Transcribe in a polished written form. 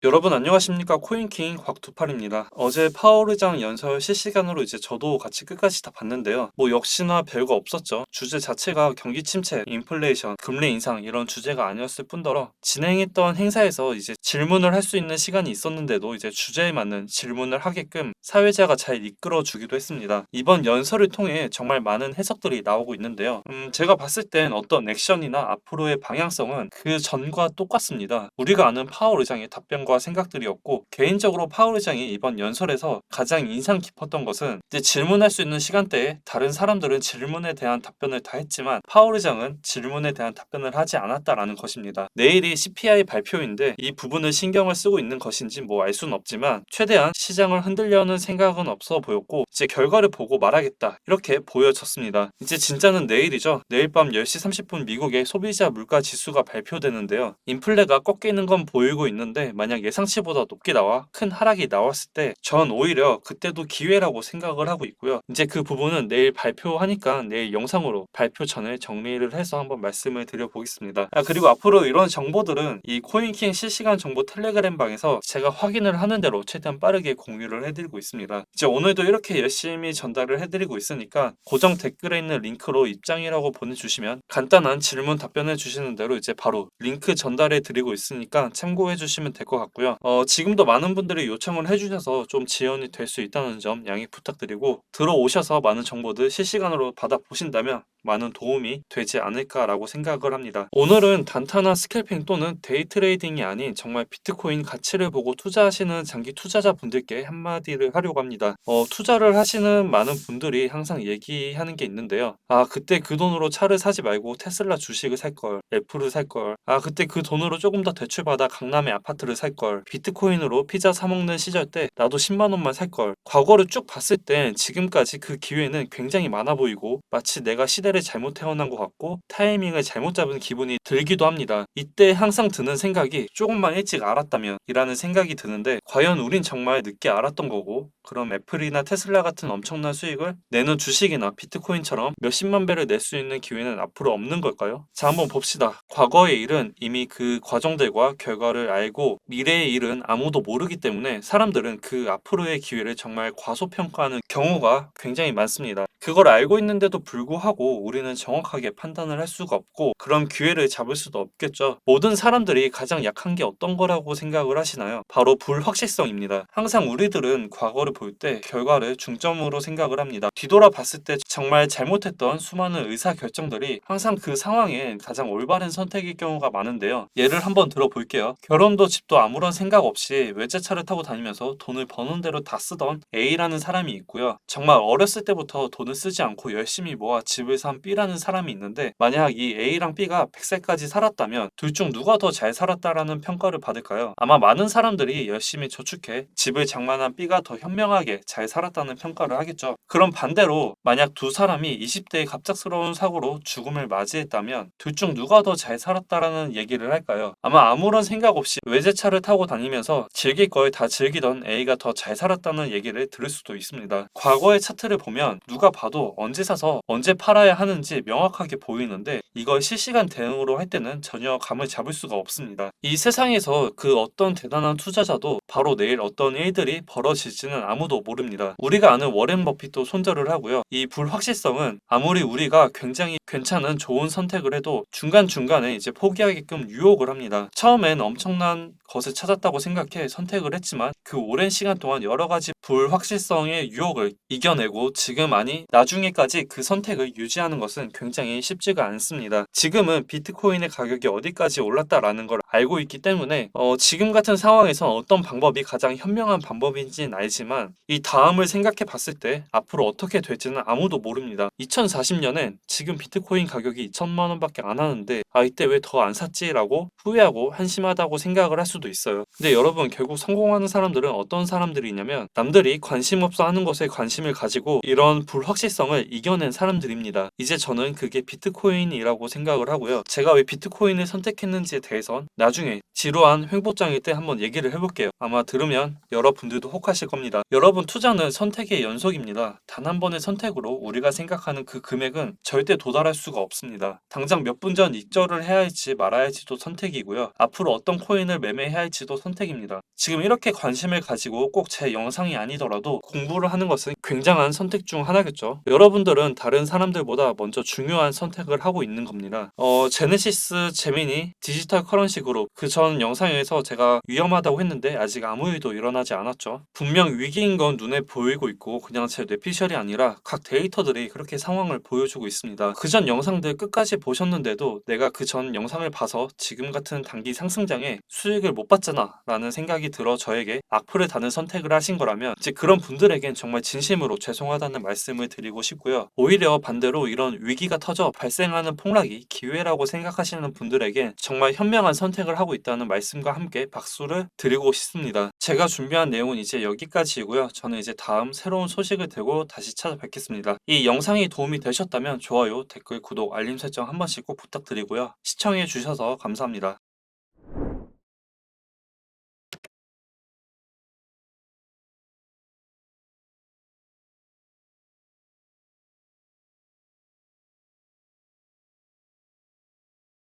여러분 안녕하십니까? 코인킹 곽두팔입니다. 어제 파워르장 연설 실시간으로 저도 같이 끝까지 다 봤는데요. 역시나 별거 없었죠. 주제 자체가 경기 침체, 인플레이션, 금리 인상 이런 주제가 아니었을 뿐더러 진행했던 행사에서 질문을 할 수 있는 시간이 있었는데도 주제에 맞는 질문을 하게끔 사회자가 잘 이끌어 주기도 했습니다. 이번 연설을 통해 정말 많은 해석들이 나오고 있는데요. 제가 봤을 땐 어떤 액션이나 앞으로의 방향성은 그 전과 똑같습니다. 우리가 아는 파월 의장의 답변과 생각들이었고, 개인적으로 파월 의장이 이번 연설에서 가장 인상 깊었던 것은 질문할 수 있는 시간대에 다른 사람들은 질문에 대한 답변을 다 했지만 파월 의장은 질문에 대한 답변을 하지 않았다라는 것입니다. 내일이 CPI 발표인데 이 부분을 신경을 쓰고 있는 것인지 알 수는 없지만 최대한 시장을 흔들려는 생각은 없어 보였고, 결과를 보고 말하겠다 이렇게 보여졌습니다. 진짜는 내일이죠. 내일 밤 10시 30분 미국의 소비자 물가 지수가 발표되는데요. 인플레가 꺾이는 건 보이고 있는데 만약 예상치보다 높게 나와 큰 하락이 나왔을 때 전 오히려 그때도 기회라고 생각을 하고 있고요. 그 부분은 내일 발표하니까 내일 영상으로 발표 전에 정리를 해서 한번 말씀을 드려보겠습니다. 그리고 앞으로 이런 정보들은 이 코인킹 실시간 정보 텔레그램 방에서 제가 확인을 하는 대로 최대한 빠르게 공유를 해드리고 있습니다. 오늘도 이렇게 열심히 전달을 해드리고 있으니까 고정 댓글에 있는 링크로 입장이라고 보내주시면 간단한 질문 답변해 주시는 대로 바로 링크 전달해 드리고 있으니까 참고해 주시면 될 것 같고요. 지금도 많은 분들이 요청을 해주셔서 좀 지연이 될 수 있다는 점 양해 부탁드리고, 들어오셔서 많은 정보들 실시간으로 받아보신다면 많은 도움이 되지 않을까라고 생각을 합니다. 오늘은 단타나 스캘핑 또는 데이 트레이딩이 아닌 정말 비트코인 가치를 보고 투자하시는 장기 투자자분들께 한마디를 하려고 합니다. 투자를 하시는 많은 분들이 항상 얘기하는 게 있는데요. 그때 그 돈으로 차를 사지 말고 테슬라 주식을 살 걸, 애플을 살 걸, 그때 그 돈으로 조금 더 대출받아 강남의 아파트를 살 걸, 비트코인으로 피자 사 먹는 시절 때 나도 10만 원만 살 걸. 과거를 쭉 봤을 땐 지금까지 그 기회는 굉장히 많아 보이고 마치 내가 시대를 잘못 태어난 것 같고 타이밍을 잘못 잡은 기분이 들기도 합니다. 이때 항상 드는 생각이 조금만 일찍 알았다면 이라는 생각이 드는데, 과연 우린 정말 늦게 알았던 거고 그럼 애플이나 테슬라 같은 엄청난 수익을 내는 주식이나 비트코인처럼 몇십만 배를 낼 수 있는 기회는 앞으로 없는 걸까요? 자, 한번 봅시다. 과거의 일은 이미 그 과정들과 결과를 알고 미래의 일은 아무도 모르기 때문에 사람들은 그 앞으로의 기회를 정말 과소평가하는 경우가 굉장히 많습니다. 그걸 알고 있는데도 불구하고 우리는 정확하게 판단을 할 수가 없고 그런 기회를 잡을 수도 없겠죠. 모든 사람들이 가장 약한 게 어떤 거라고 생각을 하시나요? 바로 불확실성입니다. 항상 우리들은 과거를 볼 때 결과를 중점으로 생각을 합니다. 뒤돌아 봤을 때 정말 잘못했던 수많은 의사 결정들이 항상 그 상황에 가장 올바른 선택일 경우가 많은데요. 예를 한번 들어볼게요. 결혼도 집도 아무런 생각 없이 외제차를 타고 다니면서 돈을 버는 대로 다 쓰던 A라는 사람이 있고요. 정말 어렸을 때부터 돈을 쓰지 않고 열심히 모아 집을 산 B라는 사람이 있는데, 만약 이 A랑 B가 100살까지 살았다면 둘 중 누가 더 잘 살았다라는 평가를 받을까요? 아마 많은 사람들이 열심히 저축해 집을 장만한 B가 더 현명하게 잘 살았다는 평가를 하겠죠. 그럼 반대로 만약 두 사람이 20대의 갑작스러운 사고로 죽음을 맞이했다면 둘 중 누가 더 잘 살았다라는 얘기를 할까요? 아마 아무런 생각 없이 외제차를 타고 다니면서 즐길 걸 다 즐기던 A가 더 잘 살았다는 얘기를 들을 수도 있습니다. 과거의 차트를 보면 누가 봐도 언제 사서 언제 팔아야 하는지 명확하게 보이는데 이걸 실시간 대응으로 할 때는 전혀 감을 잡을 수가 없습니다. 이 세상에서 그 어떤 대단한 투자자도 바로 내일 어떤 일들이 벌어질지는 아무도 모릅니다. 우리가 아는 워렌 버핏도 손절을 하고요. 이 불확실성은 아무리 우리가 굉장히 괜찮은 좋은 선택을 해도 중간중간에 포기하게끔 유혹을 합니다. 처음엔 엄청난 것을 찾았다고 생각해 선택을 했지만 그 오랜 시간 동안 여러 가지 불확실성의 유혹을 이겨내고 지금 아니 나중에까지 그 선택을 유지하는 것은 굉장히 쉽지가 않습니다. 지금은 비트코인의 가격이 어디까지 올랐다라는 걸 알고 있기 때문에 지금 같은 상황에서 어떤 방법이 가장 현명한 방법인지는 알지만 이 다음을 생각해 봤을 때 앞으로 어떻게 될지는 아무도 모릅니다. 2040년엔 지금 비트코인 가격이 2천만 원밖에 안 하는데 이때 왜 더 안 샀지라고 후회하고 한심하다고 생각을 할 수도 있어요. 근데 여러분, 결국 성공하는 사람들은 어떤 사람들이냐면 남들이 관심 없어 하는 것에 관심을 가지고 이런 불확실성을 이겨낸 사람들입니다. 이제 저는 그게 비트코인이라고 생각을 하고요. 제가 왜 비트코인을 선택했는지에 대해선 나중에 지루한 횡보장일 때 한번 얘기를 해볼게요. 아마 들으면 여러분들도 혹하실 겁니다. 여러분, 투자는 선택의 연속입니다. 단 한 번의 선택으로 우리가 생각하는 그 금액은 절대 도달할 수가 없습니다. 당장 몇 분 전 익절을 해야 할지 말아야 할지도 선택이고요. 앞으로 어떤 코인을 매매해야 할지도 선택입니다. 지금 이렇게 관심을 가지고 꼭 제 영상이 아니더라도 공부를 하는 것은 굉장한 선택 중 하나겠죠. 여러분들은 다른 사람들보다 먼저 중요한 선택을 하고 있는 겁니다. 제네시스 제미니 디지털 커런시 그룹, 그 전 영상에서 제가 위험하다고 했는데 아직 아무 일도 일어나지 않았죠. 분명 위기인 건 눈에 보이고 있고 그냥 제 뇌피셜이 아니라 각 데이터들이 그렇게 상황을 보여주고 있습니다. 그 전 영상들 끝까지 보셨는데도 내가 그 전 영상을 봐서 지금 같은 단기 상승장에 수익을 못 봤잖아 라는 생각이 들어 저에게 악플을 다는 선택을 하신 거라면 이제 그런 분들에겐 정말 진심으로 죄송하다는 말씀을 드리고 싶고요. 오히려 반대로 이런 위기가 터져 발생하는 폭락이 기회라고 생각하시는 분들에겐 정말 현명한 선택을 하고 있다는 말씀과 함께 박수를 드리고 싶습니다. 제가 준비한 내용은 이제 여기까지이고요. 저는 이제 다음 새로운 소식을 들고 다시 찾아뵙겠습니다. 이 영상이 도움이 되셨다면 좋아요, 댓글, 구독, 알림 설정 한 번씩 꼭 부탁드리고요. 시청해 주셔서 감사합니다.